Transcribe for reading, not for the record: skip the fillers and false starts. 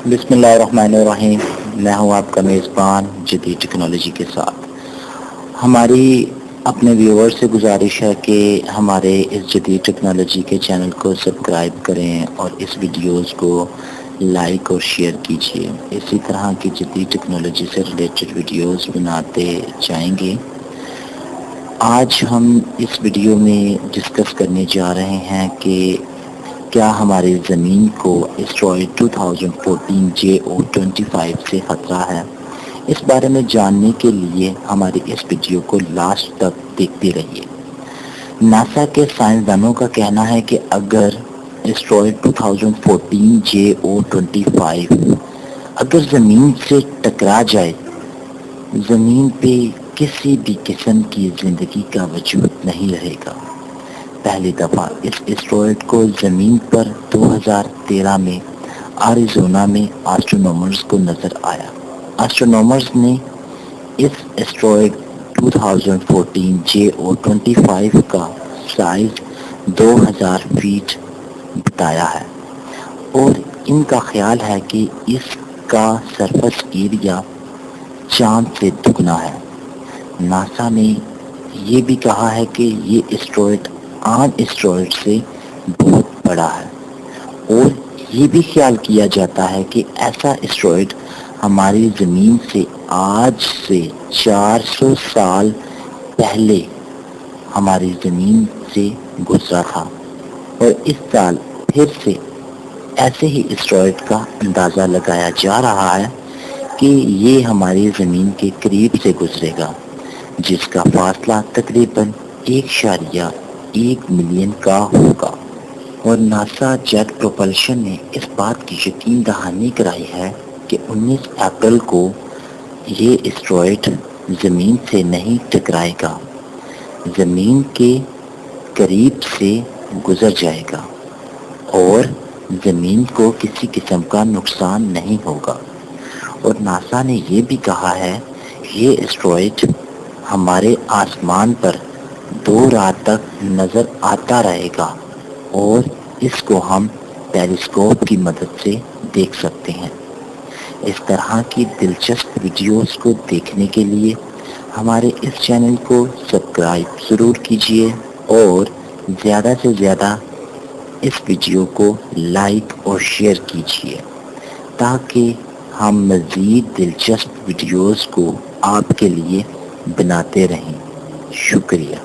بسم اللہ الرحمن الرحیم۔ میں ہوں آپ کا میزبان جدید ٹیکنالوجی کے ساتھ۔ ہماری اپنے ویور سے گزارش ہے کہ ہمارے اس جدید ٹیکنالوجی کے چینل کو سبسکرائب کریں اور اس ویڈیوز کو لائک اور شیئر کیجیے۔ اسی طرح کی جدید ٹیکنالوجی سے ریلیٹڈ ویڈیوز بناتے جائیں گے۔ آج ہم اس ویڈیو میں ڈسکس کرنے جا رہے ہیں کہ کیا ہماری زمین کو اسٹرائیڈ 2014 JO25 سے خطرہ ہے؟ اس بارے میں جاننے کے لیے ہماری اس ویڈیو کو لاسٹ تک دیکھتے رہیے۔ ناسا کے سائنسدانوں کا کہنا ہے کہ اگر اسٹرائیڈ 2014 JO25 اگر زمین سے ٹکرا جائے، زمین پہ کسی بھی قسم کی زندگی کا وجود نہیں رہے گا۔ پہلی دفعہ اس اسٹرائیڈ کو زمین پر 2013 میں آریزونا میں آسٹرونومرز کو نظر آیا۔ آسٹرونومرز نے اس اسٹرائیڈ 2014 JO25 کا سائز 2000 فیٹ بتایا ہے اور ان کا خیال ہے کہ اس کا سرفس ایریا چاند سے دگنا ہے۔ ناسا نے یہ بھی کہا ہے کہ یہ اسٹرائیڈ عام اسٹرائیڈ سے بہت بڑا ہے اور یہ بھی خیال کیا جاتا ہے کہ ایسا اسٹرائیڈ ہماری زمین سے آج سے 400 سال پہلے ہماری زمین سے گزرا تھا اور اس سال پھر سے ایسے ہی اسٹرائیڈ کا اندازہ لگایا جا رہا ہے کہ یہ ہماری زمین کے قریب سے گزرے گا، جس کا فاصلہ تقریباً 1.1 ملین کا ہوگا۔ اور ناسا جیٹ پروپلشن نے اس بات کی یقین دہانی کرائی ہے کہ 19 اپریل کو یہ اسٹرائیڈ زمین سے نہیں ٹکرائے گا، زمین کے قریب سے گزر جائے گا اور زمین کو کسی قسم کا نقصان نہیں ہوگا۔ اور ناسا نے یہ بھی کہا ہے یہ اسٹرائیڈ ہمارے آسمان پر 2 رات تک نظر آتا رہے گا اور اس کو ہم ٹیلیسکوپ کی مدد سے دیکھ سکتے ہیں۔ اس طرح کی دلچسپ ویڈیوز کو دیکھنے کے لیے ہمارے اس چینل کو سبسکرائب ضرور کیجیے اور زیادہ سے زیادہ اس ویڈیو کو لائک اور شیئر کیجیے تاکہ ہم مزید دلچسپ ویڈیوز کو آپ کے لیے بناتے رہیں۔ شکریہ۔